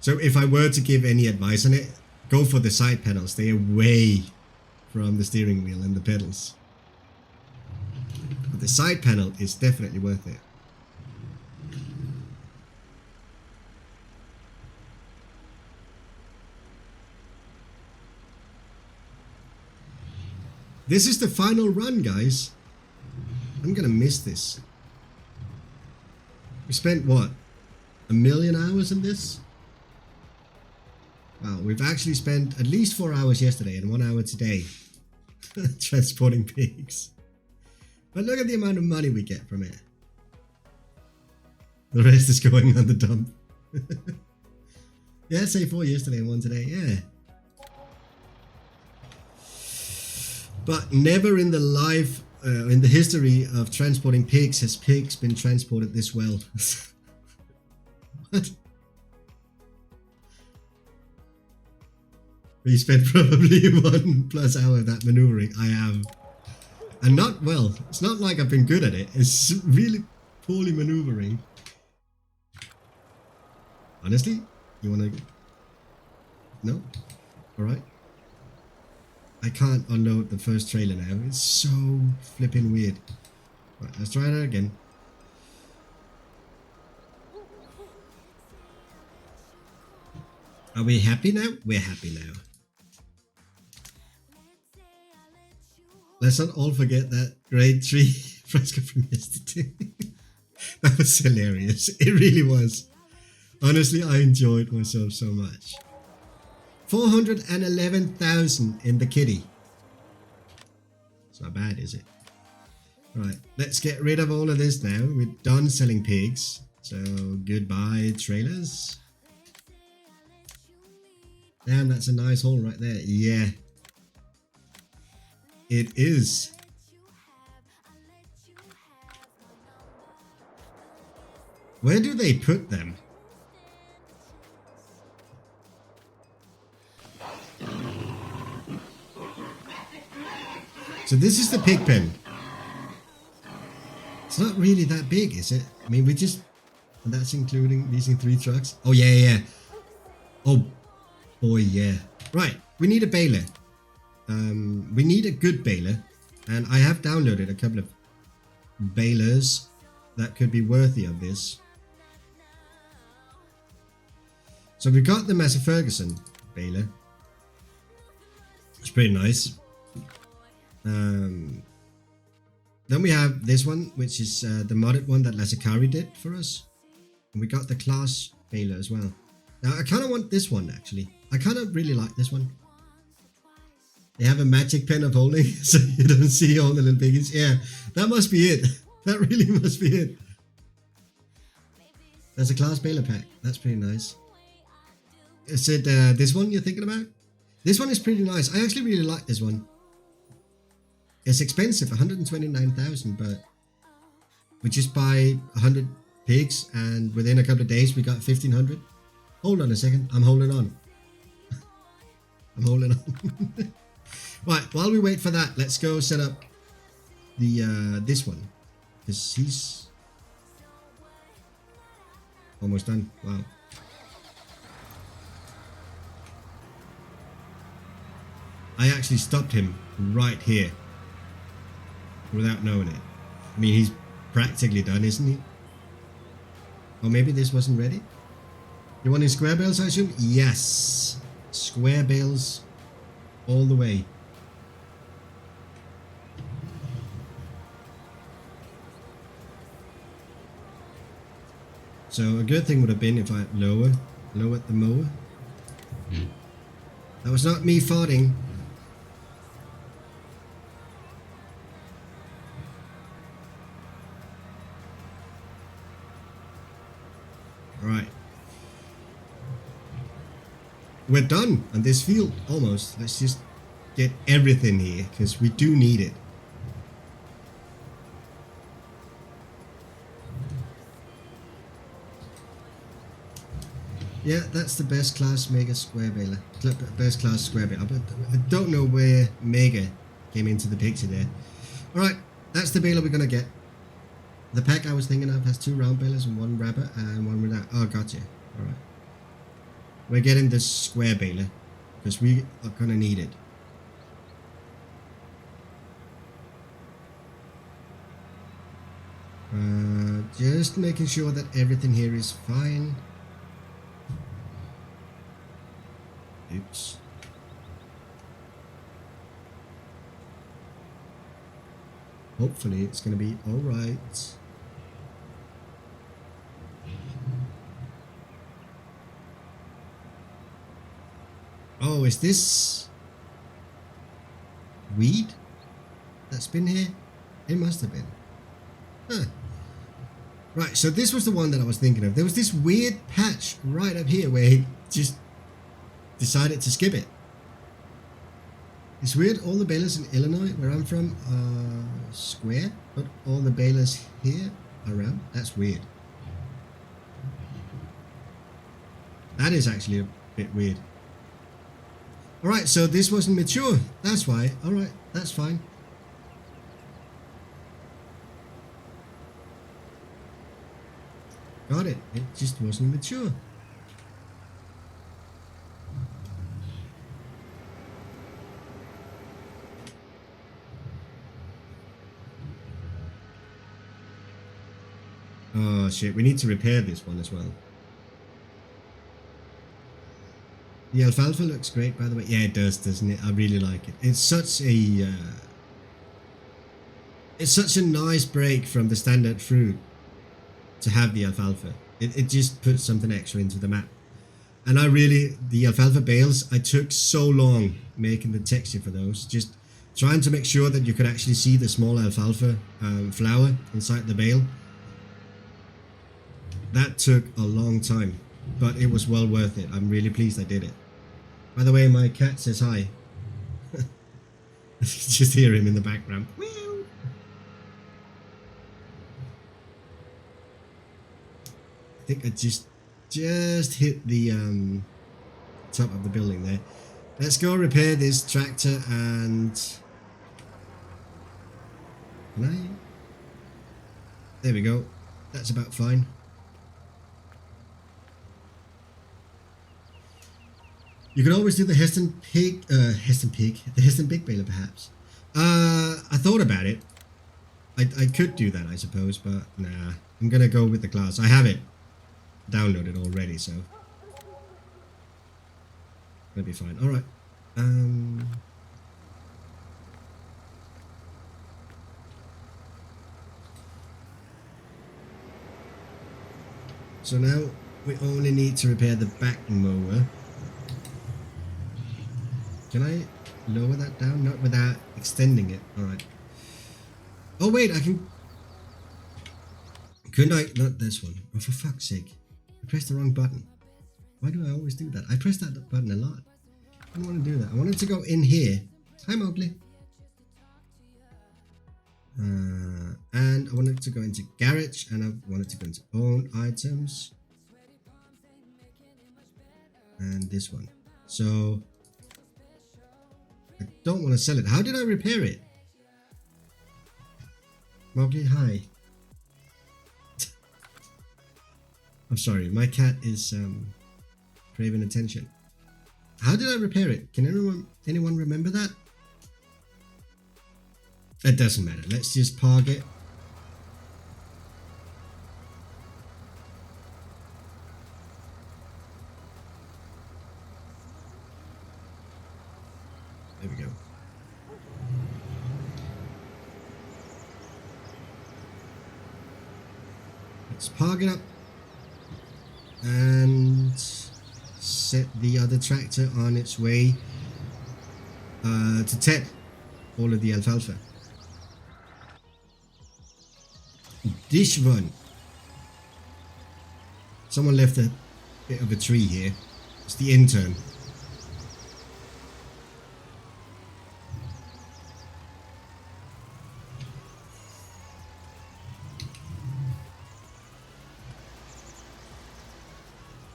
So if I were to give any advice on it, go for the side panels. They are way from the steering wheel and the pedals. But the side panel is definitely worth it. This is the final run, guys. I'm gonna miss this. We spent what? 1 million hours in this? Wow, we've actually spent at least 4 hours yesterday and 1 hour today transporting pigs. But look at the amount of money we get from it. The rest is going on the dump. Yeah, say 4 yesterday and 1 today, yeah. But never in the life, in the history of transporting pigs has pigs been transported this well. What? We spent probably 1+ hour of that maneuvering. I have. And not well. It's not like I've been good at it. It's really poorly maneuvering. Honestly? You wanna... No? Alright. I can't unload the first trailer now. It's so flipping weird. Right, let's try that again. Are we happy now? We're happy now. Let's not all forget that grade 3 fresco from yesterday. That was hilarious. It really was. Honestly, I enjoyed myself so much. 411,000 in the kitty. It's not bad, is it? Right, let's get rid of all of this now. We're done selling pigs. So, goodbye trailers. Damn, that's a nice haul right there. Yeah. It is. Where do they put them? So this is the pig pen. It's not really that big, is it? I mean, we just... And that's including leasing 3 trucks. Oh, yeah. Oh, boy, yeah. Right, we need a baler. We need a good baler. And I have downloaded a couple of balers that could be worthy of this. So we got the Massey Ferguson baler. It's pretty nice. Then we have this one, which is the modded one that Lasakari did for us. And we got the class baler as well. Now I kind of want this one actually. I kind of really like this one. They have a magic pen of holding, so you don't see all the little piggies. Yeah, that must be it. That really must be it. There's a class baler pack. That's pretty nice. Is it this one you're thinking about? This one is pretty nice. I actually really like this one. It's expensive, 129,000, but we just buy 100 pigs, and within a couple of days we got 1,500. Hold on a second, I'm holding on. I'm holding on. Right, while we wait for that, let's go set up the this one, because he's almost done. Wow. I actually stopped him right here without knowing it. I mean, he's practically done, isn't he? Or maybe this wasn't ready? You want in square bales, I assume? Yes! Square bales all the way. So a good thing would have been if I lowered the mower. That was not me farting. Alright. We're done on this field, almost. Let's just get everything here, because we do need it. Yeah, that's the best class Mega Square Baler. Best class Square Baler. But I don't know where Mega came into the picture there. Alright, that's the baler we're going to get. The pack I was thinking of has 2 round balers and 1 rabbit and 1 without. Oh, gotcha. Alright. We're getting this square baler because we are gonna need it. Just making sure that everything here is fine. Oops. Hopefully it's gonna be alright. Oh, is this weed that's been here? It must have been. Huh. Right, so this was the one that I was thinking of. There was this weird patch right up here where he just decided to skip it. It's weird, all the balers in Illinois, where I'm from, are square, but all the balers here are round. That's weird. That is actually a bit weird. Alright, so this wasn't mature. That's why. Alright, that's fine. Got it. It just wasn't mature. Oh shit, we need to repair this one as well. The alfalfa looks great, by the way. Yeah, it does, doesn't it? I really like it. It's such a nice break from the standard fruit to have the alfalfa. It just puts something extra into the map. And the alfalfa bales, I took so long making the texture for those. Just trying to make sure that you could actually see the small alfalfa flower inside the bale. That took a long time, but it was well worth it. I'm really pleased I did it. By the way, my cat says hi. Just hear him in the background. Meow. I think I just hit the top of the building there. Let's go repair this tractor and... Can I? There we go. That's about fine. You could always do the Heston pig baler perhaps. I thought about it. I could do that, I suppose, but nah. I'm gonna go with the class. I have it downloaded already, so that'll be fine. All right. So now we only need to repair the back mower. Can I lower that down? Not without extending it. Alright. Oh wait, I can... Couldn't I... Not this one. Oh, for fuck's sake. I pressed the wrong button. Why do I always do that? I press that button a lot. I don't want to do that. I wanted to go in here. Hi, Mowgli. And I wanted to go into garage, and I wanted to go into own items. And this one. So... I don't want to sell it. How did I repair it? Mowgli, hi. I'm sorry, my cat is craving attention. How did I repair it? Can anyone remember that? It doesn't matter. Let's just park it. There we go. Let's park it up and set the other tractor on its way to tap all of the alfalfa. This one. Someone left a bit of a tree here. It's the intern.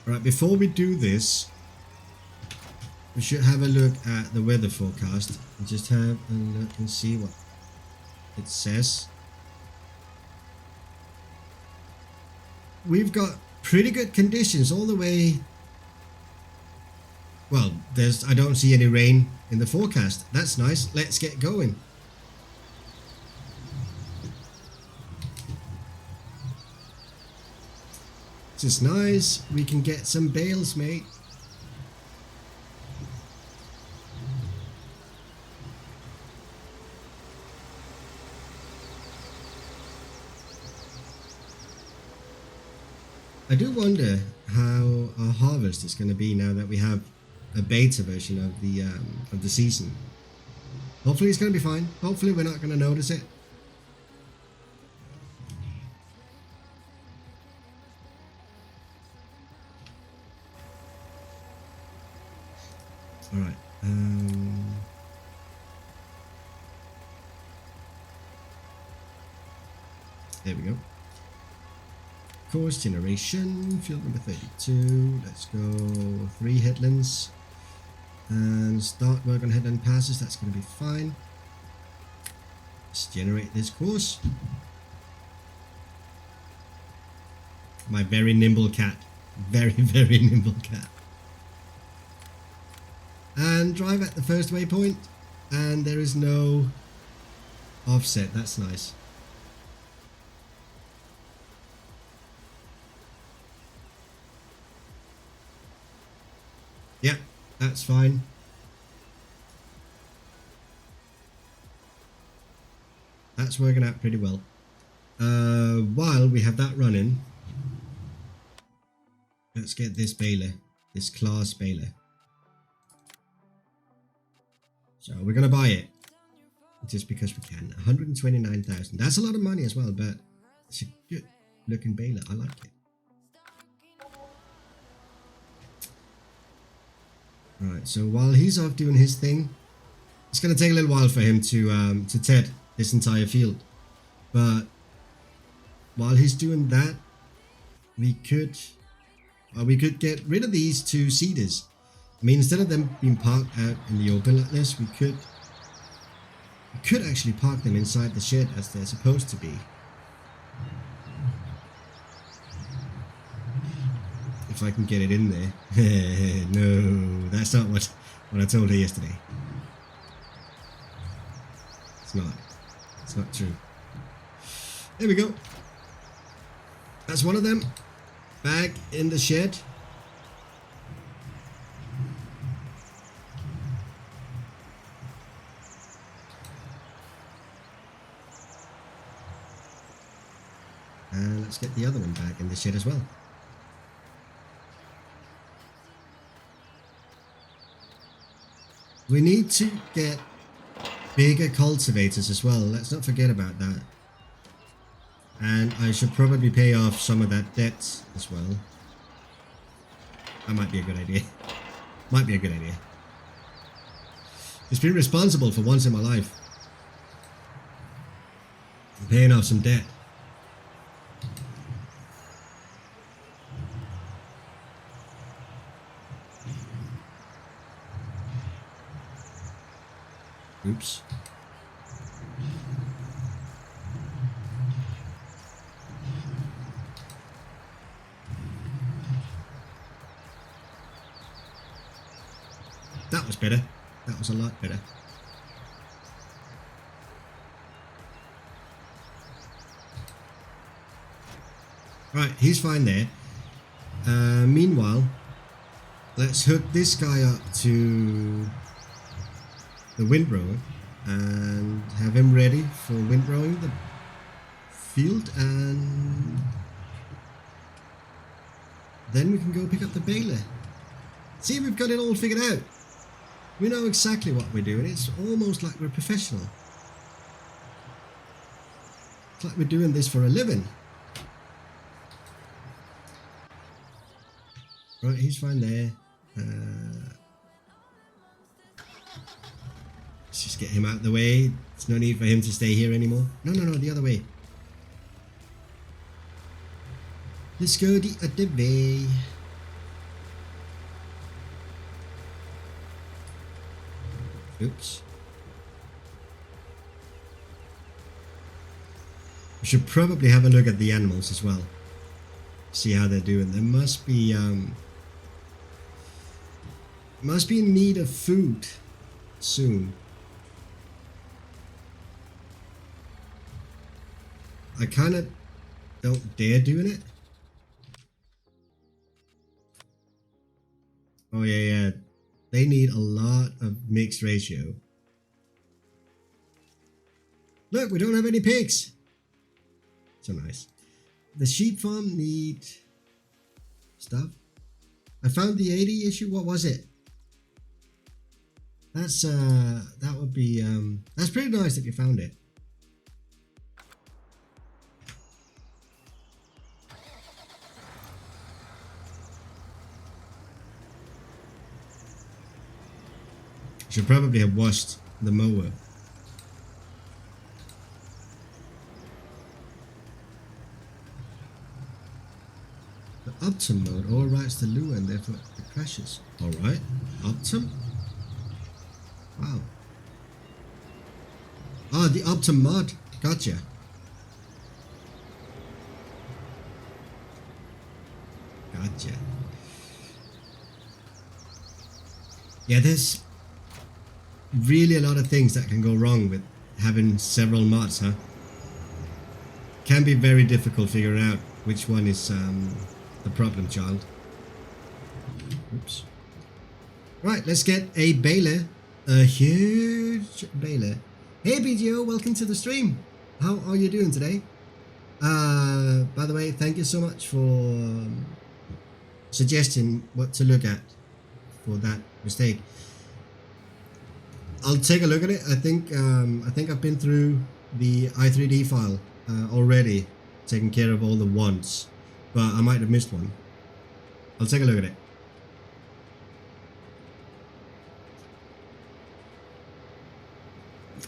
Alright, before we do this, we should have a look at the weather forecast and just have a look and see what it says. We've got pretty good conditions all the way Well, I don't see any rain in the forecast. That's nice. Let's get going. This is nice. We can get some bales, mate. I do wonder how our harvest is going to be now that we have a beta version of the season. Hopefully it's going to be fine. Hopefully we're not going to notice it. All right. There we go. Course generation, field number 32. Let's go 3 headlands and start work on headland passes. That's going to be fine. Let's generate this course. My very nimble cat. Very, very nimble cat. And drive at the first waypoint, and there is no offset. That's nice. Yeah, that's fine. That's working out pretty well. While we have that running, let's get this baler, this class baler. So we're gonna buy it just because we can. 129,000. That's a lot of money as well, but it's a good looking baler. I like it. Alright, so while he's off doing his thing, it's going to take a little while for him to ted this entire field. But while he's doing that, we could get rid of these 2 seeders. I mean, instead of them being parked out in the open like this, we could actually park them inside the shed as they're supposed to be. If I can get it in there. No, that's not what I told her yesterday. It's not true. There we go. That's one of them. Back in the shed. And let's get the other one back in the shed as well. We need to get bigger cultivators as well. Let's not forget about that. And I should probably pay off some of that debt as well. That might be a good idea. Might be a good idea. Just be responsible for once in my life. I'm paying off some debt. Oops. That was better. That was a lot better. Right, he's fine there. Meanwhile, let's hook this guy up to the windrower and have him ready for windrowing the field, and then we can go pick up the baler. See, we've got it all figured out. We know exactly what we're doing. It's almost like we're professional. It's like we're doing this for a living. Right, he's fine there. Let's just get him out of the way. There's no need for him to stay here anymore. No, the other way. Let's go the other way. Oops. We should probably have a look at the animals as well. See how they're doing. There must be Must be in need of food soon. I kind of don't dare doing it. Oh yeah. They need a lot of mixed ratio. Look, we don't have any pigs. So nice. The sheep farm need stuff. I found the 80 issue. What was it? That's that would be that's pretty nice that you found it. Should probably have washed the mower. The Optum mode overwrites the Lua and therefore it crashes. Alright, Optum? Wow. Ah, the Optum mod. Gotcha. Gotcha. Yeah, there's really a lot of things that can go wrong with having several mods, huh? Can be very difficult figuring out which one is the problem child. Oops. Right, let's get a baler. A huge baler. Hey BGO, welcome to the stream. How are you doing today? By the way, thank you so much for suggesting what to look at for that mistake. I'll take a look at it. I think I've been through the i3D file already, taking care of all the ones, but I might have missed one. I'll take a look at it.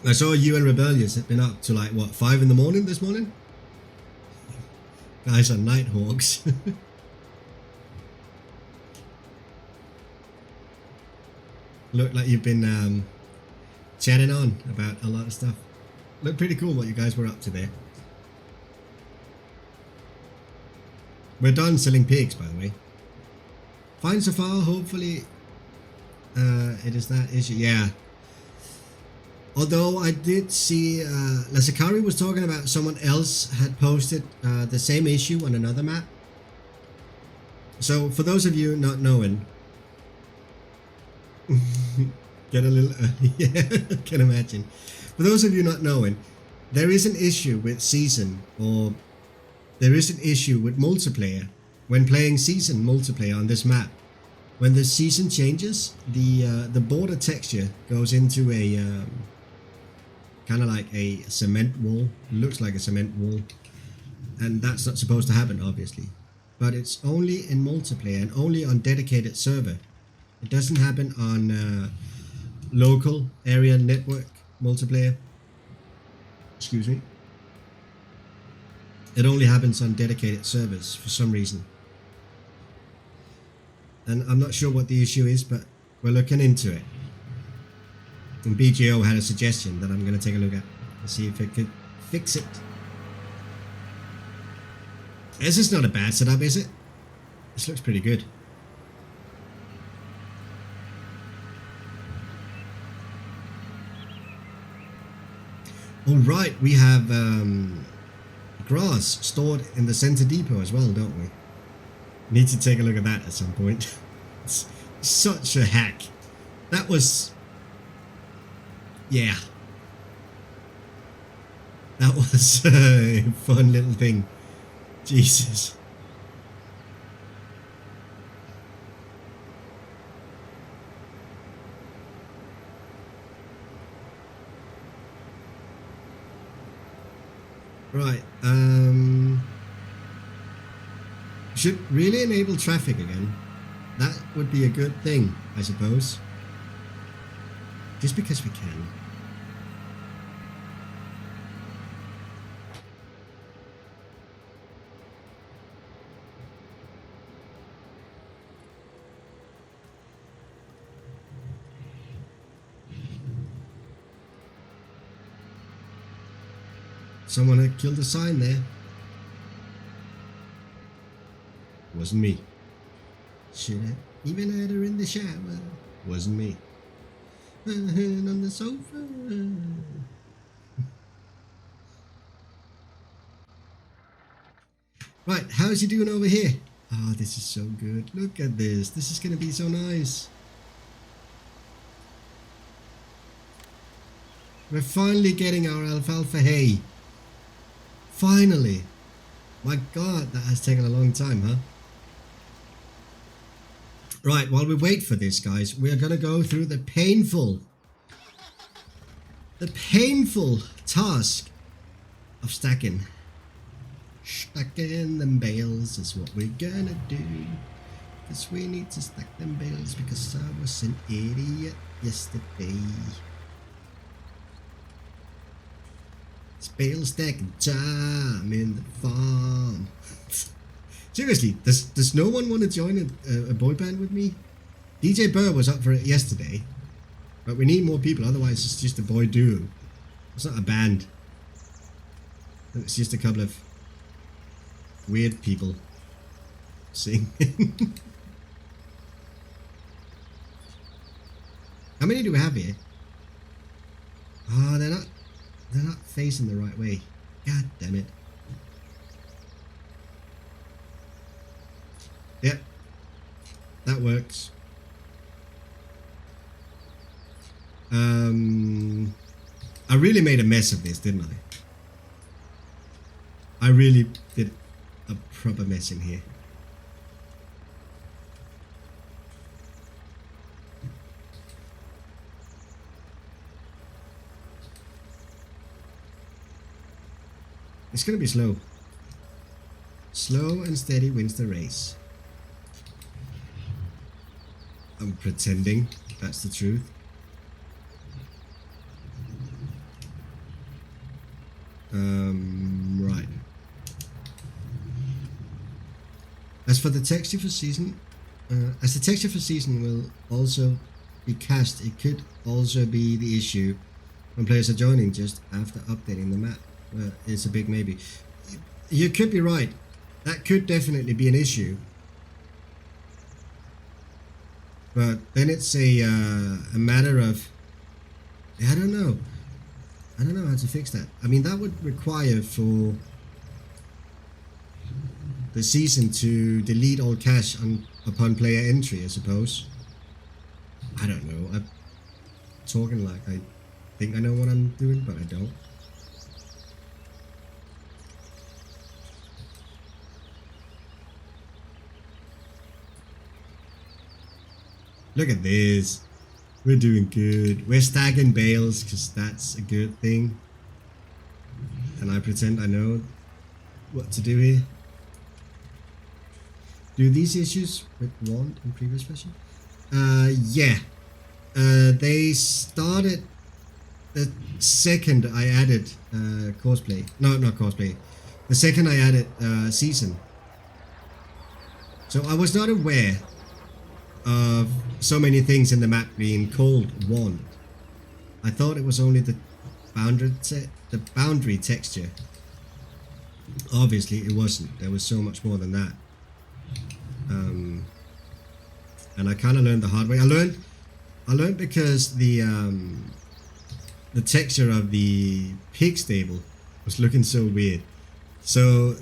I saw you and Rebellious had been up to like what, 5 in the morning this morning? Guys are nighthawks. Look like you've been chatting on about a lot of stuff. Looked pretty cool what you guys were up to there. We're done selling pigs, by the way. Fine so far, hopefully it is that issue. Yeah. Although I did see Lasakari was talking about someone else had posted the same issue on another map. So for those of you not knowing, get a little early, yeah, can imagine. For those of you not knowing, there is an issue with season, or there is an issue with multiplayer when playing season multiplayer on this map. When the season changes, the border texture goes into a kind of like a cement wall. It looks like a cement wall, and that's not supposed to happen, obviously. But it's only in multiplayer and only on dedicated server. It doesn't happen on local area network multiplayer. Excuse me. It only happens on dedicated servers for some reason. And I'm not sure what the issue is, but we're looking into it. And BGO had a suggestion that I'm going to take a look at and see if it could fix it. This is not a bad setup, is it? This looks pretty good. Alright, we have grass stored in the center depot as well, don't we? Need to take a look at that at some point. It's such a hack. That was... yeah. That was a fun little thing. Jesus. Right, should really enable traffic again. That would be a good thing, I suppose. Just because we can. Someone had killed a sign there. Wasn't me. Should have even had her in the shower. Wasn't me. On the sofa. Right, how's he doing over here? Oh, this is so good. Look at this. This is going to be so nice. We're finally getting our alfalfa hay. Finally. My god, that has taken a long time, huh? Right, while we wait for this, guys, we are going to go through the painful task of stacking. Stacking them bales is what we're gonna do. Because we need to stack them bales because I was an idiot yesterday. It's bale stacking time in the farm. Seriously, does no one want to join a boy band with me? DJ Burr was up for it yesterday. But we need more people, otherwise it's just a boy duo. It's not a band. It's just a couple of weird people singing. How many do we have here? Oh, they're not facing the right way. God damn it. Yep. That works. I really made a mess of this, didn't I? I really did a proper mess in here. It's gonna be slow. Slow and steady wins the race. I'm pretending that's the truth. Right. As for the texture for season, as the texture for season will also be cast, it could also be the issue when players are joining just after updating the map. It's a big maybe. You could be right. That could definitely be an issue. But then it's a matter of, I don't know how to fix that. I mean, that would require for the season to delete all cache upon player entry, I suppose. I don't know. I'm talking like I think I know what I'm doing, but I don't. Look at this. We're doing good. We're stacking bales because that's a good thing. And I pretend I know what to do here. Do these issues with Wand in previous version? Yeah. They started the second I added cosplay. No, not cosplay. The second I added season. So I was not aware of so many things in the map being called Wand. I thought it was only the boundary texture. Obviously it wasn't. There was so much more than that. And I kind of learned the hard way. I learned because the texture of the pig stable was looking so weird. So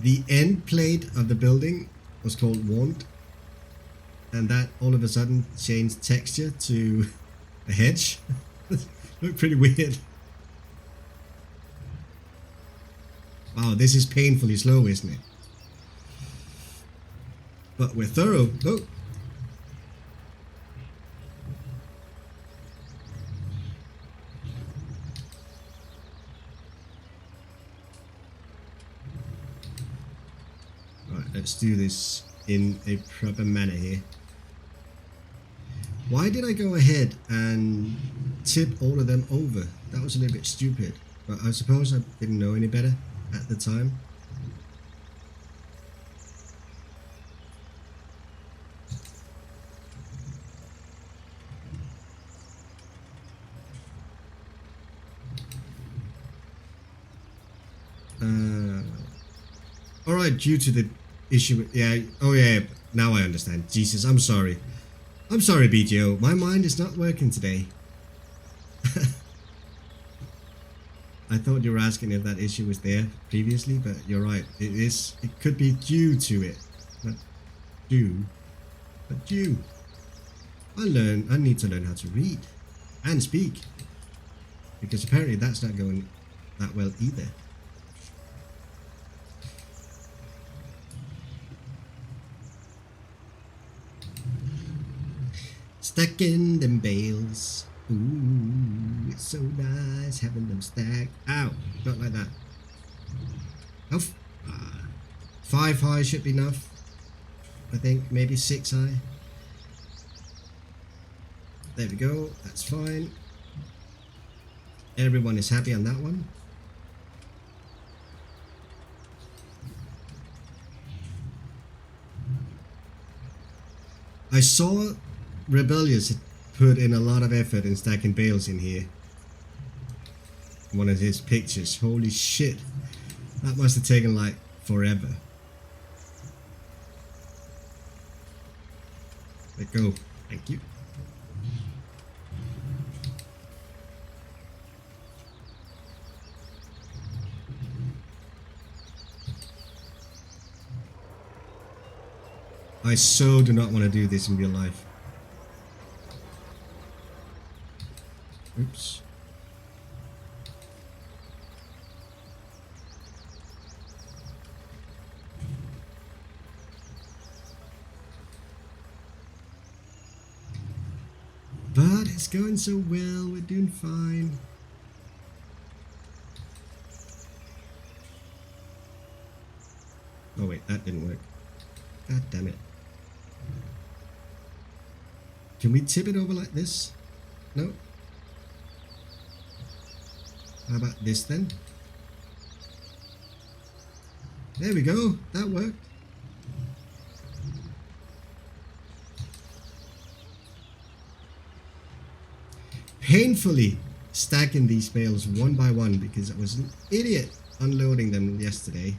the end plate of the building was called Wand, and that all of a sudden changed texture to a hedge. Looked pretty weird. Wow, this is painfully slow, isn't it? But we're thorough. Oh. Right, let's do this in a proper manner here. Why did I go ahead and tip all of them over? That was a little bit stupid, but I suppose I didn't know any better at the time. Alright, due to the issue with, yeah, oh yeah, now I understand. Jesus, I'm sorry. I'm sorry, BGO. My mind is not working today. I thought you were asking if that issue was there previously, but you're right. It is. It could be due to it. Not due, but due. I need to learn how to read and speak, because apparently that's not going that well either. Stuck in them bales. Ooh, it's so nice having them stacked. Ow, not like that. Oh, 5 high should be enough. I think maybe 6 high. There we go, that's fine. Everyone is happy on that one. I saw Rebellious had put in a lot of effort in stacking bales in here. One of his pictures. Holy shit. That must have taken like forever. Let go. Thank you. I so do not want to do this in real life. Oops. But it's going so well, we're doing fine. Oh wait, that didn't work. God damn it. Can we tip it over like this? No? How about this then? There we go, that worked. Painfully stacking these bales one by one because I was an idiot unloading them yesterday.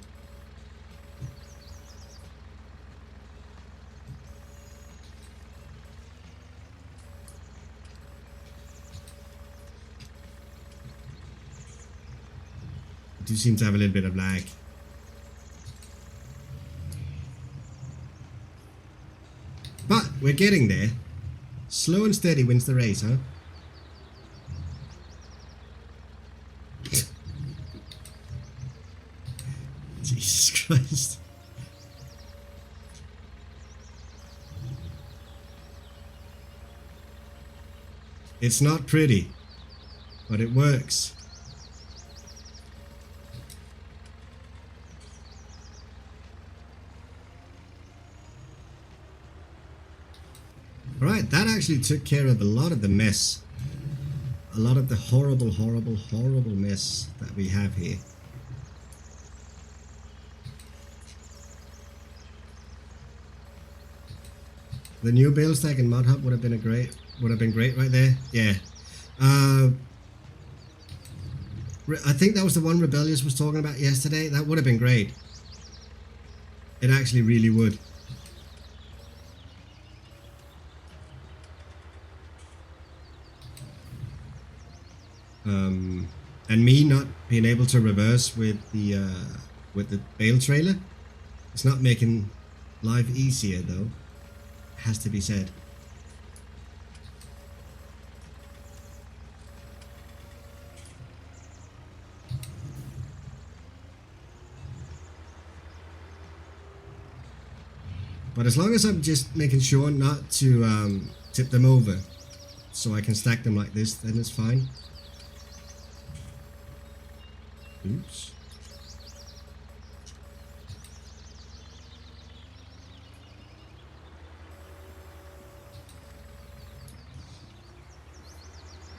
Do seem to have a little bit of lag. But we're getting there. Slow and steady wins the race, huh? Jesus Christ. It's not pretty, but it works. Alright, that actually took care of a lot of the mess. A lot of the horrible, horrible, horrible mess that we have here. The new bale stack in Mod Hub would have been great right there. Yeah. I think that was the one Rebellious was talking about yesterday. That would have been great. It actually really would. And me not being able to reverse with the bale trailer, it's not making life easier though. It has to be said. But as long as I'm just making sure not to tip them over, so I can stack them like this, then it's fine. Oops.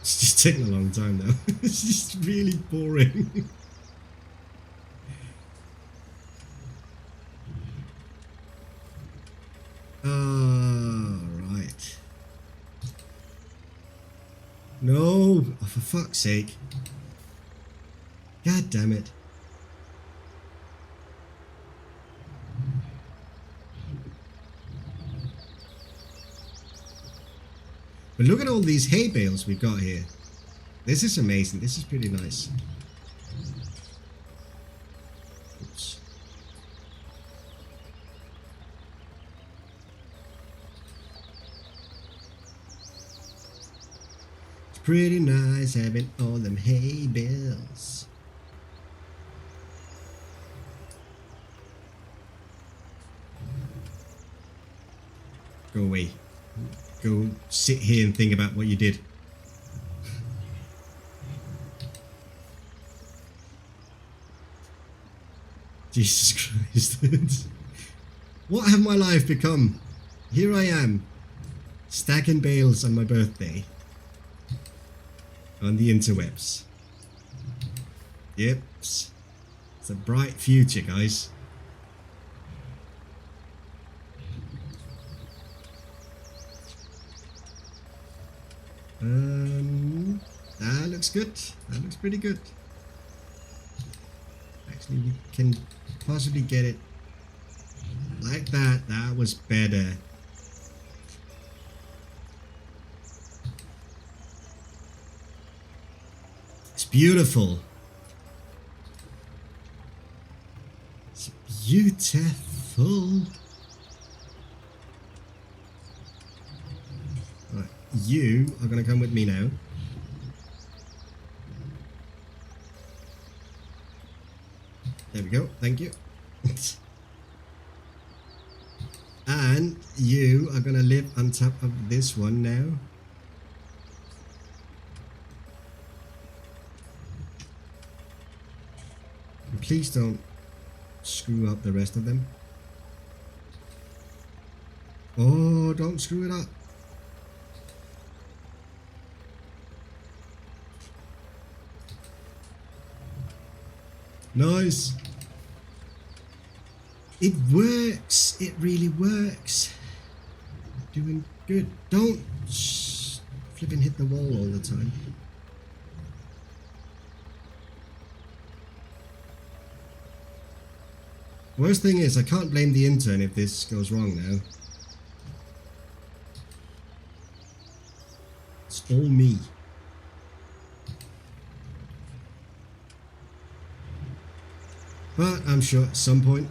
It's just taking a long time now. It's just really boring. Right. No! Oh, for fuck's sake. God damn it. But look at all these hay bales we've got here. This is amazing. This is pretty nice. Oops. It's pretty nice having all them hay bales. Go away. Go sit here and think about what you did. Jesus Christ. What have my life become? Here I am, stacking bales on my birthday. On the interwebs. Yep. It's a bright future, guys. That looks good. That looks pretty good. Actually, we can possibly get it like that. That was better. It's beautiful. It's beautiful. Right, you are gonna come with me now. There we go, thank you. And you are gonna live on top of this one now. And please don't screw up the rest of them. Oh, don't screw it up. Nice. It works. It really works. Doing good. Don't flipping hit the wall all the time. Worst thing is, I can't blame the intern if this goes wrong now. It's all me. But I'm sure at some point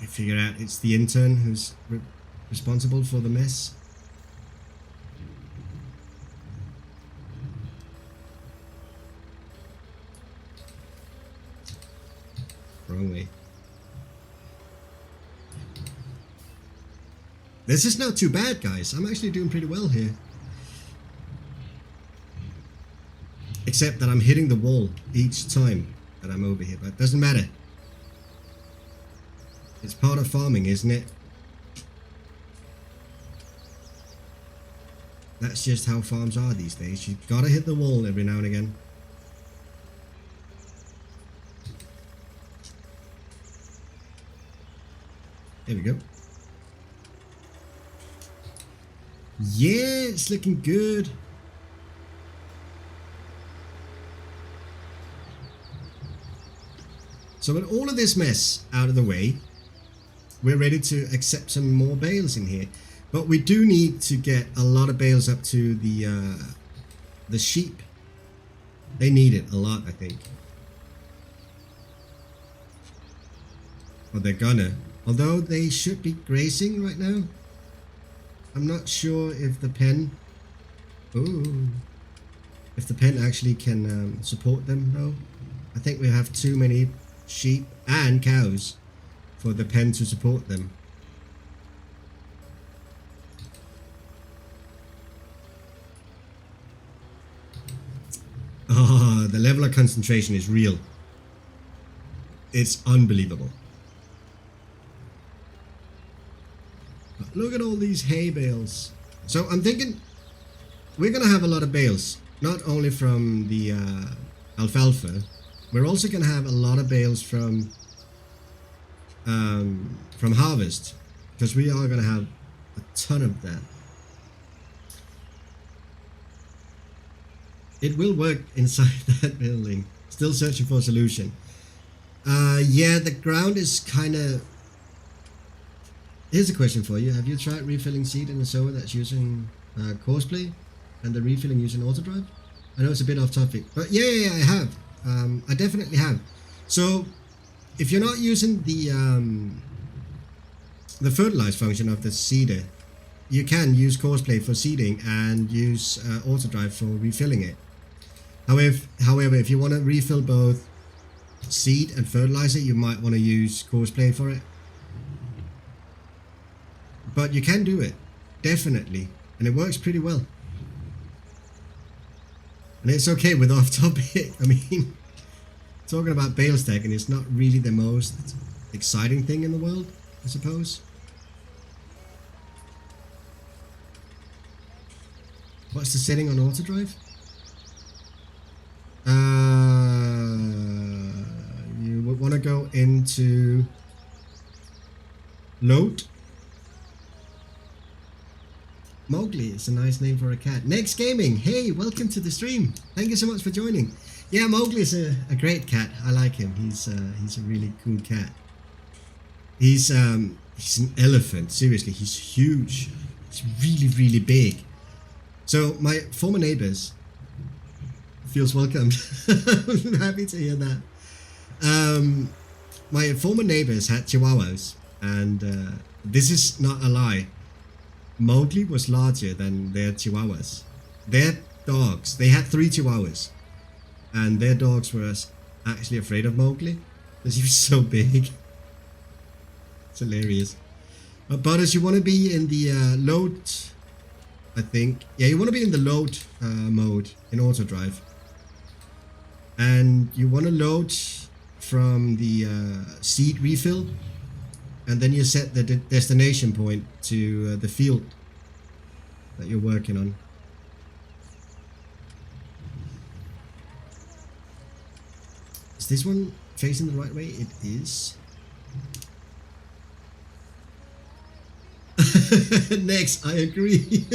we figure out it's the intern who's responsible for the mess. Wrong way. This is not too bad, guys. I'm actually doing pretty well here. Except that I'm hitting the wall each time that I'm over here, but it doesn't matter. It's part of farming, isn't it? That's just how farms are these days. You've got to hit the wall every now and again. There we go. Yeah, it's looking good. So with all of this mess out of the way, we're ready to accept some more bales in here. But we do need to get a lot of bales up to the sheep. They need it a lot, I think. Or they're gonna. Although they should be grazing right now. I'm not sure if the pen... Ooh. If the pen actually can support them, though. I think we have too many sheep and cows for the pen to support them. Oh, the level of concentration is real. It's unbelievable. But look at all these hay bales. So I'm thinking we're gonna have a lot of bales, not only from the alfalfa. We're also going to have a lot of bales from harvest, because we are going to have a ton of that. It will work inside that building. Still searching for a solution. Yeah, the ground is kind of... Here's a question for you. Have you tried refilling seed in a sower that's using Courseplay and the refilling using auto drive. I know it's a bit off topic, but yeah, I have. I definitely have. So if you're not using the fertilize function of the seeder, you can use Courseplay for seeding and use auto drive for refilling it. However, if you want to refill both seed and fertilizer, you might want to use Courseplay for it. But you can do it, definitely, and it works pretty well. And it's okay with off topic. I mean, talking about bale stacking is not really the most exciting thing in the world, I suppose. What's the setting on auto drive? You would want to go into load. Mowgli is a nice name for a cat. Next Gaming, hey, welcome to the stream. Thank you so much for joining. Yeah, Mowgli is a great cat. I like him. He's a really cool cat. He's an elephant. Seriously, he's huge. He's really big. So my former neighbors feels welcomed. I'm happy to hear that. My former neighbors had chihuahuas, and this is not a lie. Mowgli was larger than their chihuahuas. Their dogs, they had 3 chihuahuas, and their dogs were actually afraid of Mowgli because he was so big. It's hilarious. But as you want to be in the load, I think. Yeah, you want to be in the load mode in auto drive. And you want to load from the seed refill, and then you set the destination point to the field that you're working on. Is this one facing the right way? It is. Next, I agree.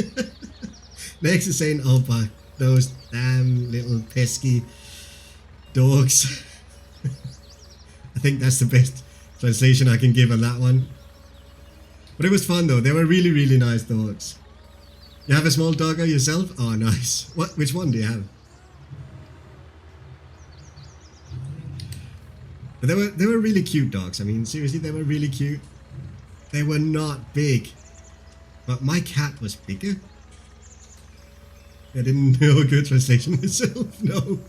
Next is saying, oh, but those damn little pesky dogs. I think that's the best translation I can give on that one. But it was fun though. They were really nice dogs. You have a small doggo yourself? Oh, nice. Which one do you have? But they were really cute dogs. I mean, seriously, they were really cute. They were not big, but my cat was bigger. I didn't know a good translation myself. No.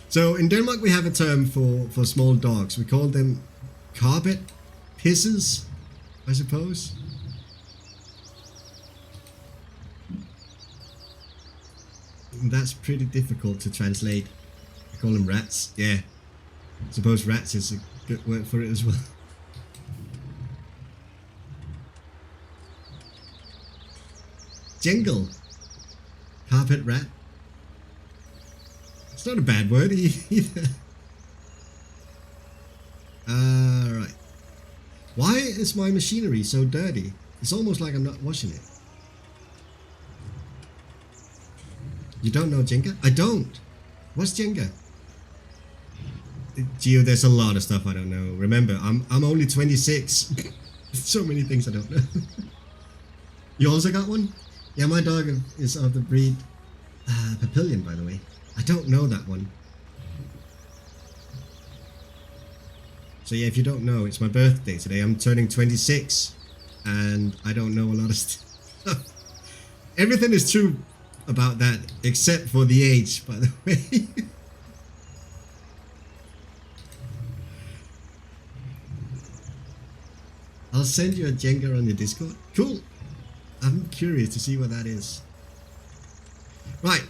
So in Denmark we have a term for small dogs. We call them carpet pisses, I suppose. And that's pretty difficult to translate. I call them rats. Yeah. I suppose rats is a good word for it as well. Jingle. Carpet rat. It's not a bad word either. Right. Why is my machinery so dirty? It's almost like I'm not washing it. You don't know Jenga? I don't. What's Jenga? Geo, there's a lot of stuff I don't know. Remember, I'm only 26. So many things I don't know. You also got one? Yeah, my dog is of the breed Papillion, by the way. I don't know that one. So yeah, if you don't know, it's my birthday today. I'm turning 26, and I don't know a lot of stuff. Everything is true about that, except for the age, by the way. I'll send you a Jenga on your Discord. Cool. I'm curious to see what that is. Right.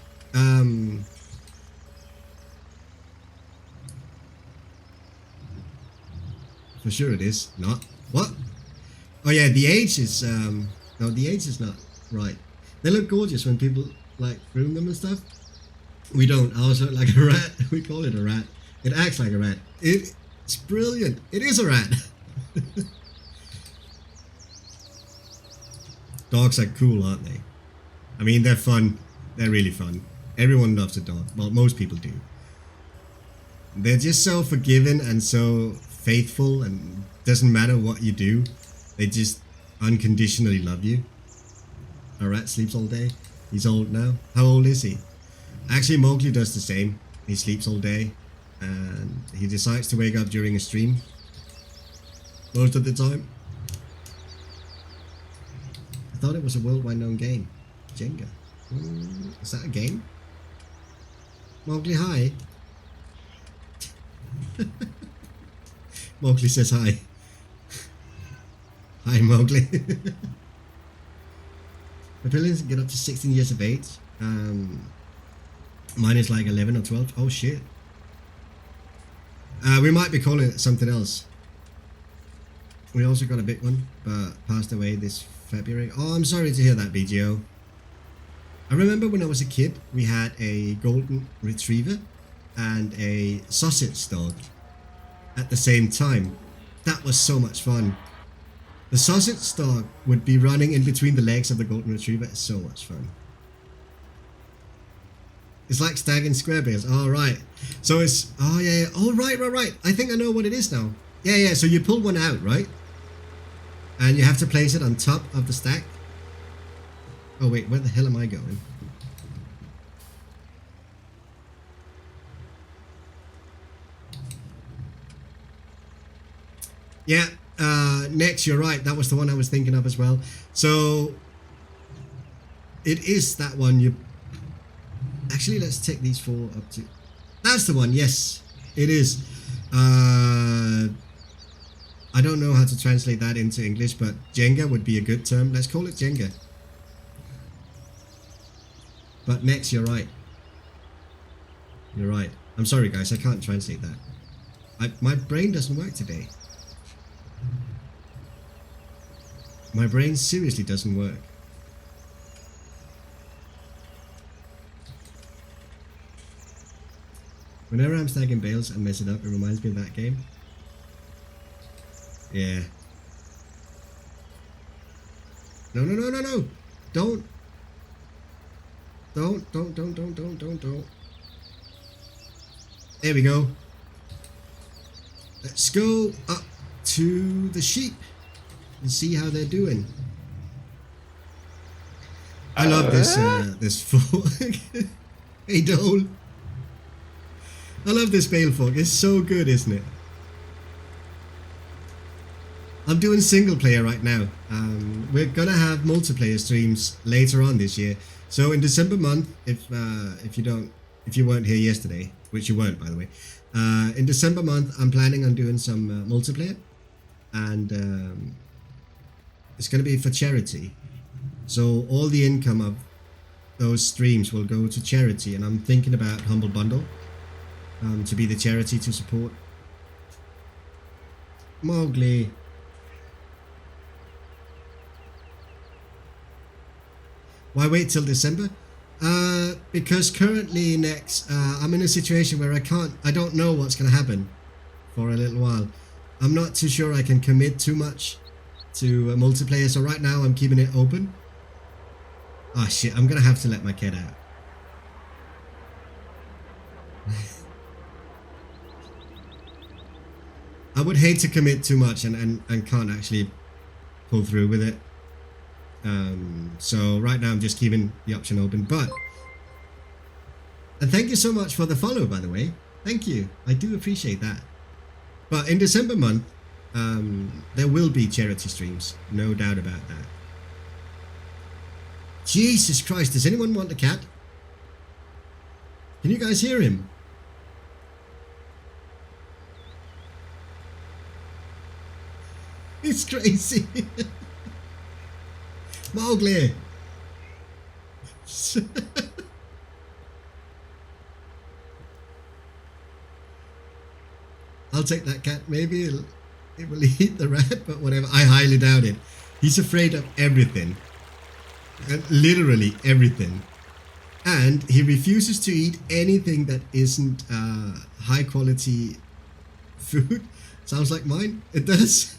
For sure it is. Not. What? Oh yeah, the age is, no, the age is not right. They look gorgeous when people, like, groom them and stuff. We don't. Ours look like a rat. We call it a rat. It acts like a rat. It's brilliant. It is a rat. Dogs are cool, aren't they? I mean, they're fun. They're really fun. Everyone loves a dog. Well, most people do. They're just so forgiving and so faithful, and doesn't matter what you do. They just unconditionally love you. A rat sleeps all day. He's old now. How old is he? Actually, Mowgli does the same. He sleeps all day, and he decides to wake up during a stream most of the time. I thought it was a worldwide known game. Jenga. Is that a game? Mowgli, hi. Mowgli says hi. Hi, Mowgli. The villains get up to 16 years of age. Mine is like 11 or 12. Oh shit. We might be calling it something else. We also got a big one, but passed away this February. Oh, I'm sorry to hear that, BGO. I remember when I was a kid, we had a golden retriever and a sausage dog at the same time. That was so much fun. The sausage dog would be running in between the legs of the golden retriever. It's so much fun. It's like Stag and Squarebears. Oh, right. So it's... Oh, yeah, yeah. Oh, right. I think I know what it is now. Yeah. So you pull one out, right? And you have to place it on top of the stack. Oh, wait. Where the hell am I going? Yeah. Next, you're right. That was the one I was thinking of as well. So... It is that one. You... Actually, let's take these four up to... That's the one, yes. It is. I don't know how to translate that into English, but Jenga would be a good term. Let's call it Jenga. But next, you're right. You're right. I'm sorry, guys. I can't translate that. My brain doesn't work today. My brain seriously doesn't work. Whenever I'm stacking bales and mess it up, it reminds me of that game. Yeah. No. Don't. There we go. Let's go up to the sheep and see how they're doing. I love this fork. Hey, Dole. I love this bale fork. It's so good, isn't it? I'm doing single player right now. We're gonna have multiplayer streams later on this year. So in December month, if you weren't here yesterday, which you weren't by the way, in December month I'm planning on doing some multiplayer, and it's gonna be for charity. So all the income of those streams will go to charity, and I'm thinking about Humble Bundle. To be the charity to support. Mowgli. Why wait till December? Because currently next, I'm in a situation where I don't know what's going to happen for a little while. I'm not too sure I can commit too much to multiplayer, so right now I'm keeping it open. Oh shit, I'm going to have to let my cat out. I would hate to commit too much and can't actually pull through with it. So right now I'm just keeping the option open. But, and thank you so much for the follow, by the way. Thank you. I do appreciate that. But in December month, there will be charity streams. No doubt about that. Jesus Christ, does anyone want a cat? Can you guys hear him? It's crazy. Mowgli. I'll take that cat. Maybe it will eat the rat, but whatever. I highly doubt it. He's afraid of everything. Literally everything. And he refuses to eat anything that isn't high quality food. Sounds like mine. It does.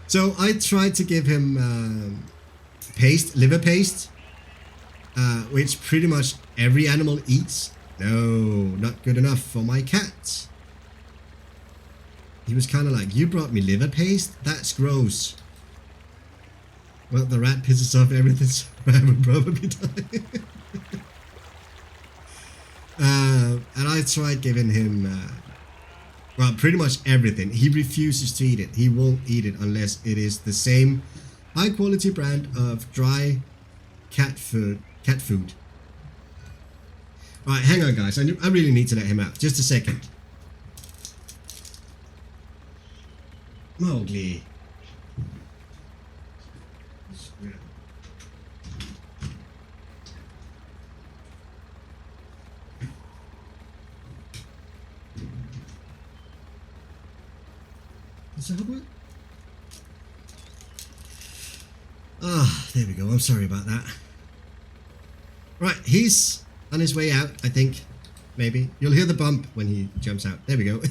So I tried to give him paste, liver paste, which pretty much every animal eats. No, not good enough for my cat. He was kind of like, you brought me liver paste? That's gross. Well, the rat pisses off everything, so I would probably die. And I tried giving him, well, pretty much everything. He refuses to eat it. He won't eat it unless it is the same high quality brand of dry cat food. Alright, hang on guys, I really need to let him out. Just a second. Mowgli. Is that what? Ah, there we go. I'm sorry about that. Right, he's on his way out, I think. Maybe. You'll hear the bump when he jumps out. There we go.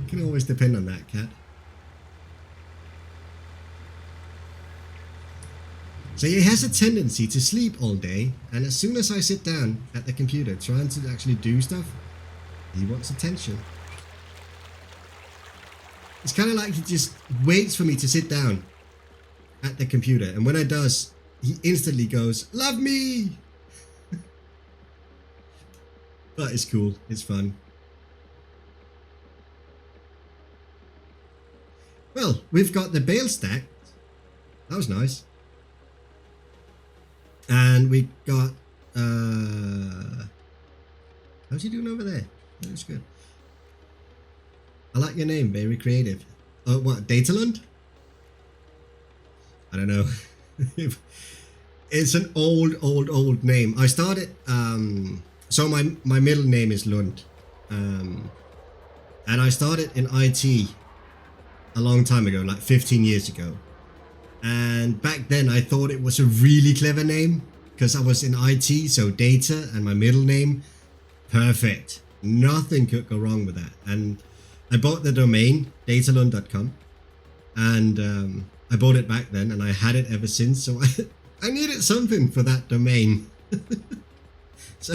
Can always depend on that cat. So he has a tendency to sleep all day, and as soon as I sit down at the computer trying to actually do stuff, he wants attention. It's kind of like he just waits for me to sit down at the computer, and when I does, he instantly goes, "Love me!" But it's cool, it's fun. Well, we've got the bale stacked. That was nice. And we got, how's he doing over there? That looks good. I like your name, very creative. Oh, what, Datalund? I don't know. It's an old name. I started, so my middle name is Lund. And I started in IT a long time ago, like 15 years ago. And back then I thought it was a really clever name because I was in IT, so data and my middle name, perfect. Nothing could go wrong with that. And I bought the domain, datalund.com, and I bought it back then and I had it ever since, so I needed something for that domain. So,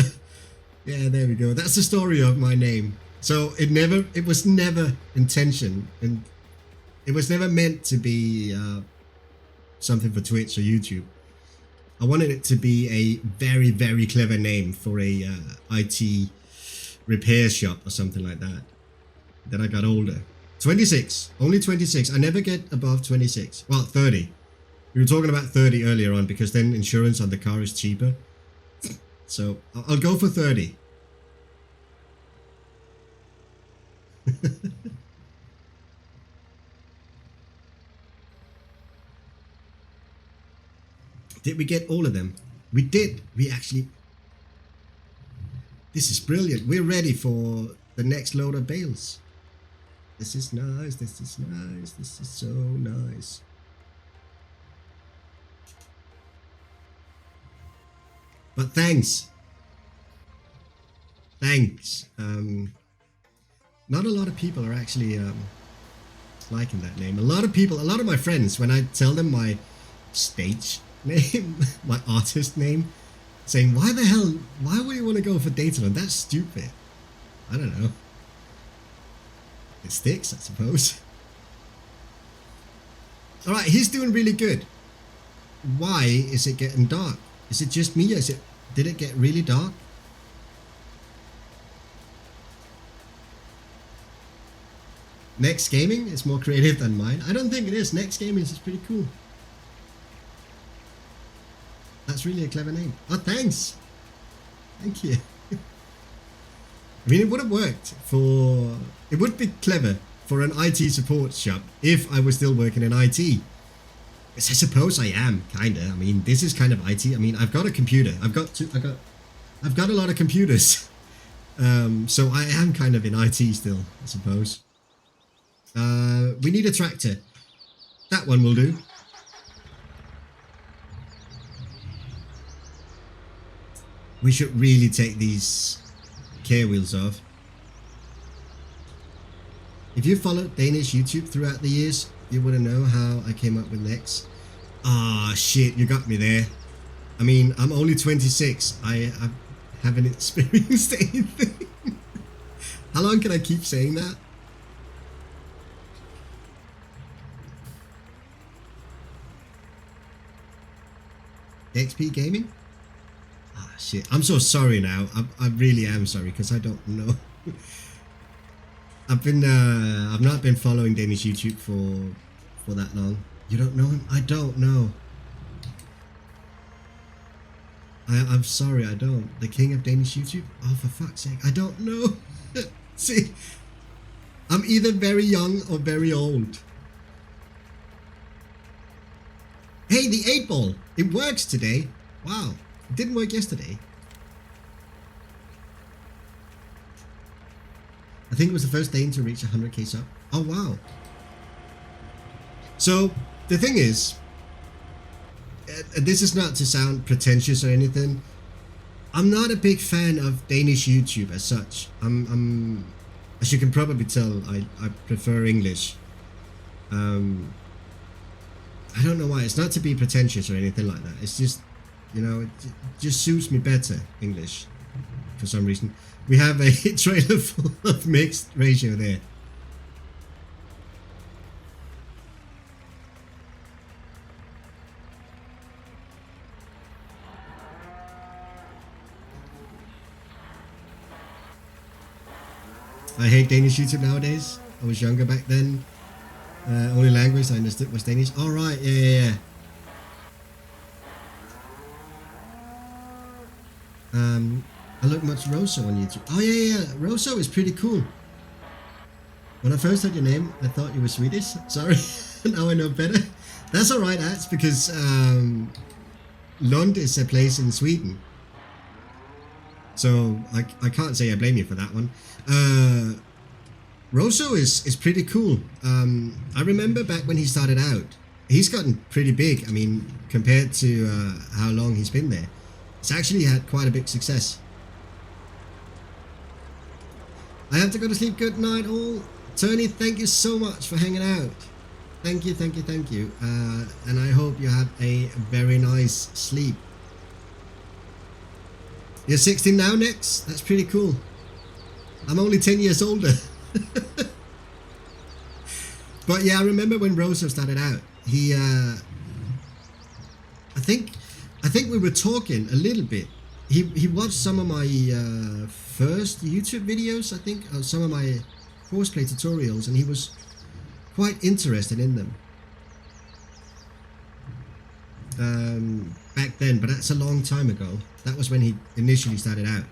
yeah, there we go. That's the story of my name. So it was never intention, and it was never meant to be something for Twitch or YouTube. I wanted it to be a very, very clever name for a IT repair shop or something like that. Then I got older. 26, only 26. I never get above 26. Well, 30. We were talking about 30 earlier on because then insurance on the car is cheaper. So I'll go for 30. Did we get all of them? We did. We actually... This is brilliant. We're ready for the next load of bales. This is nice. This is nice. This is so nice. But thanks. Thanks. Not a lot of people are actually liking that name. A lot of my friends, when I tell them my stage name, my artist name, saying, why would you want to go for Datalund? That's stupid. I don't know. It sticks, I suppose. Alright, he's doing really good. Why is it getting dark? Is it just me? Did it get really dark? Next Gaming is more creative than mine. I don't think it is. Next Gaming is pretty cool. That's really a clever name. Oh, thanks. Thank you. I mean, it would have worked for... It would be clever for an IT support shop if I was still working in IT. Yes, I suppose I am, kinda. I mean, this is kind of IT. I mean, I've got a computer. I've got a lot of computers. So I am kind of in IT still, I suppose. We need a tractor. That one will do. We should really take these care wheels off. If you followed Danish YouTube throughout the years, you wouldn't know how I came up with Lex. Ah, shit, you got me there. I mean, I'm only 26. I haven't experienced anything. How long can I keep saying that? XP Gaming? Ah, shit. I'm so sorry now. I really am sorry because I don't know. I've not been following Danish YouTube for that long. You don't know him? I don't know. I'm sorry, I don't. The king of Danish YouTube? Oh, for fuck's sake, I don't know. See, I'm either very young or very old. Hey, the 8-ball! It works today. Wow, it didn't work yesterday. I think it was the first Dane to reach 100k sub. Oh, wow. So, the thing is, this is not to sound pretentious or anything. I'm not a big fan of Danish YouTube as such. I'm as you can probably tell, I prefer English. I don't know why. It's not to be pretentious or anything like that. It's just, you know, it just suits me better, English, for some reason. We have a trailer full of mixed ratio there. I hate Danish YouTube nowadays. I was younger back then. Only language I understood was Danish. All right, yeah. I look much Rosso on YouTube. Oh yeah. Rosso is pretty cool. When I first heard your name, I thought you were Swedish. Sorry, now I know better. That's all right, that's because Lund is a place in Sweden. So I can't say I blame you for that one. Rosso is pretty cool. I remember back when he started out, he's gotten pretty big. I mean, compared to how long he's been there, it's actually had quite a big success. I have to go to sleep. Good night, all. Tony, thank you so much for hanging out. Thank you. And I hope you had a very nice sleep. You're 16 now, Nex? That's pretty cool. I'm only 10 years older. But yeah, I remember when Rosso started out. He, I think we were talking a little bit. He watched some of my first YouTube videos, I think, or some of my horseplay tutorials, and he was quite interested in them. Back then, but that's a long time ago. That was when he initially started out.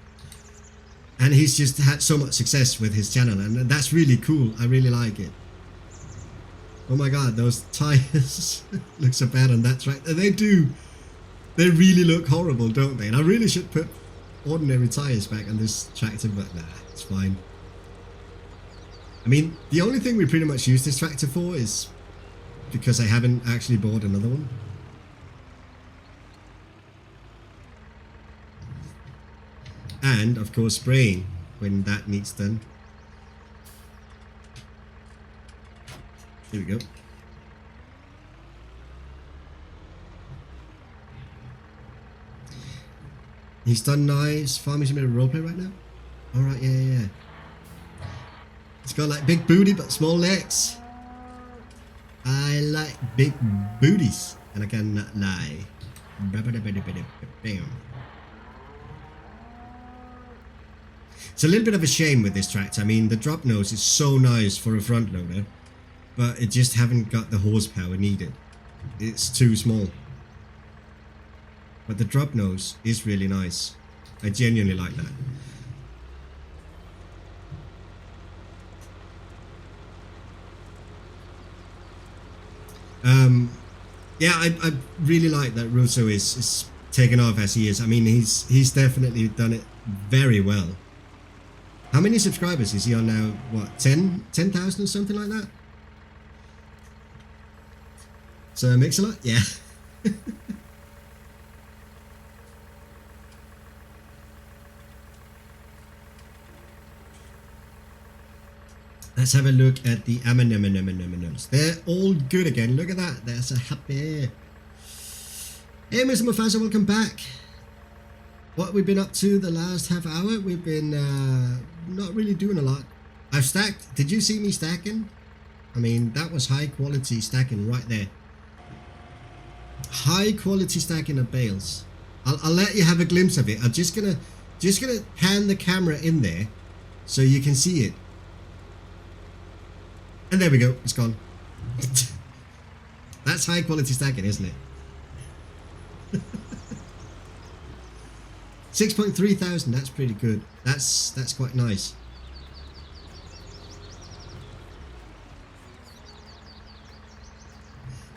And he's just had so much success with his channel, and that's really cool. I really like it. Oh my god, those tires look so bad on that track. They do. They really look horrible, don't they? And I really should put ordinary tires back on this tractor, but nah, it's fine. I mean, the only thing we pretty much use this tractor for is because I haven't actually bought another one. And, of course, spraying when that needs done. Here we go. He's done nice. Farming Simulator roleplay right now? Alright, yeah. It's got like big booty but small legs. I like big booties. And I cannot lie. Bam. It's a little bit of a shame with this tractor. I mean, the drop nose is so nice for a front loader, but it just haven't got the horsepower needed. It's too small. But the drop nose is really nice. I genuinely like that. Yeah, I really like that Russo is taken off as he is. I mean, he's definitely done it very well. How many subscribers is he on now? What, 10,000 or something like that? So it makes a lot? Yeah. Let's have a look at the Amanominums. They're all good again. Look at that. There's a happy. Hey, Mr. Mufasa, welcome back. What we've been up to the last half hour, we've been not really doing a lot. I've stacked. Did you see me stacking? I mean, that was high quality stacking right there. high quality stacking of bales. I'll let you have a glimpse of it. I'm just gonna pan the camera in there so you can see it. And there we go, it's gone. That's high quality stacking, isn't it? 6.3 thousand, that's pretty good. That's quite nice.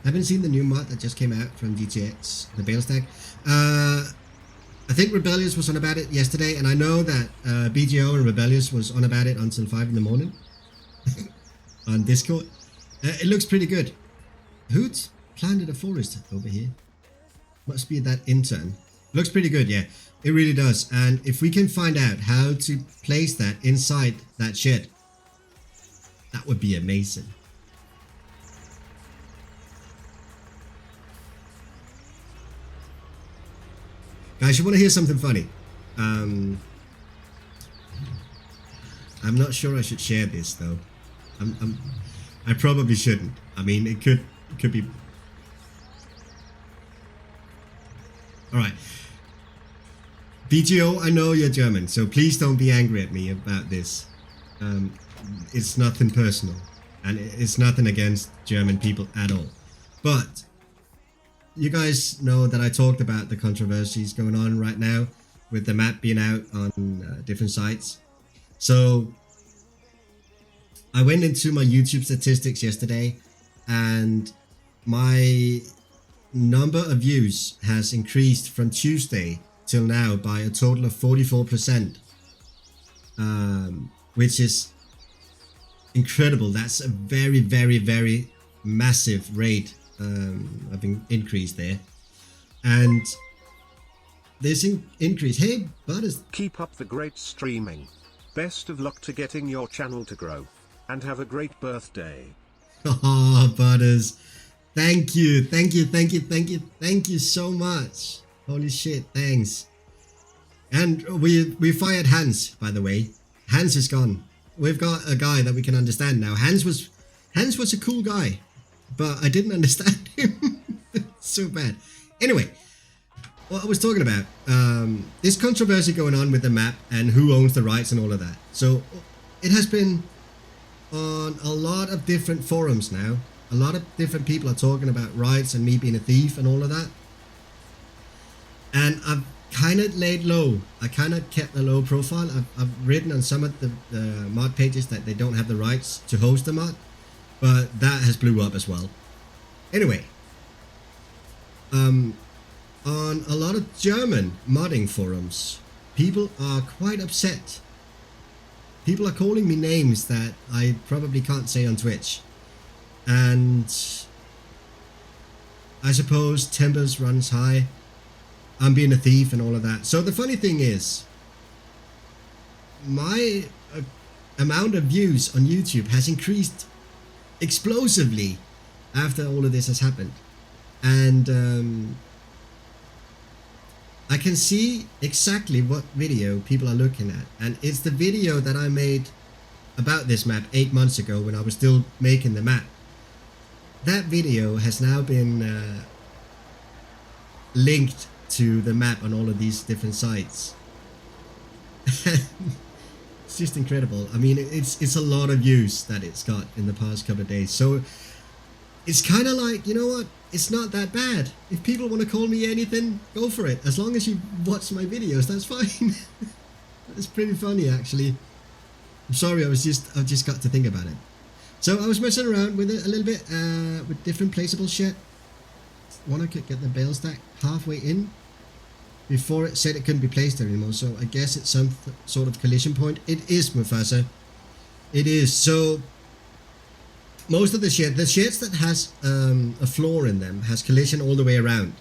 Haven't seen the new mod that just came out from GTX, the bale stack. I think Rebellious was on about it yesterday, and I know that BGO and Rebellious was on about it until 5 in the morning on Discord. It looks pretty good. Who'd planted a forest over here? Must be that intern. Looks pretty good, yeah. It really does. And if we can find out how to place that inside that shed, that would be amazing. Guys, you want to hear something funny? I'm not sure I should share this though. I probably shouldn't. I mean, it could be. All right. BGO, I know you're German, so please don't be angry at me about this. It's nothing personal, and it's nothing against German people at all. But you guys know that I talked about the controversies going on right now with the map being out on different sites. So I went into my YouTube statistics yesterday, and my number of views has increased from Tuesday till now by a total of 44%, which is incredible. That's a very, very, very massive rate of increase there. And this increase, hey Butters, keep up the great streaming. Best of luck to getting your channel to grow, and have a great birthday. Oh Butters, thank you so much. Holy shit, thanks. And we fired Hans, by the way. Hans is gone. We've got a guy that we can understand now. Hans was a cool guy, but I didn't understand him. So bad. Anyway, what I was talking about, this controversy going on with the map and who owns the rights and all of that. So it has been on a lot of different forums now. A lot of different people are talking about rights and me being a thief and all of that. And I've kind of laid low. I kind of kept a low profile. I've written on some of the mod pages that they don't have the rights to host the mod, but that has blew up as well. Anyway, on a lot of German modding forums, people are quite upset. People are calling me names that I probably can't say on Twitch. And I suppose tempers runs high. I'm being a thief and all of that. So the funny thing is, my amount of views on YouTube has increased explosively after all of this has happened. And I can see exactly what video people are looking at. And it's the video that I made about this map 8 months ago when I was still making the map. That video has now been linked to the map on all of these different sites. It's just incredible. I mean, it's a lot of views that it's got in the past couple of days. So it's kind of like, you know what? It's not that bad. If people want to call me anything, go for it. As long as you watch my videos, that's fine. It's pretty funny, actually. I'm sorry, I've just got to think about it. So I was messing around with it a little bit with different placeable shit. Want to get the bale stack halfway in before it said it couldn't be placed there anymore. So I guess it's some sort of collision point. It is, Mufasa. It is. So most of the sheds that has a floor in them has collision all the way around.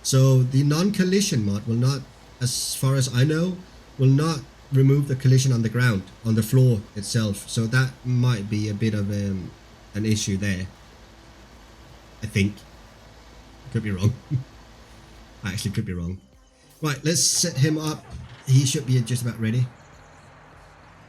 So the non-collision mod will not, as far as I know, will not remove the collision on the ground, on the floor itself. So that might be a bit of an issue there. I think. Could be wrong. I actually could be wrong. Right, let's set him up. He should be just about ready.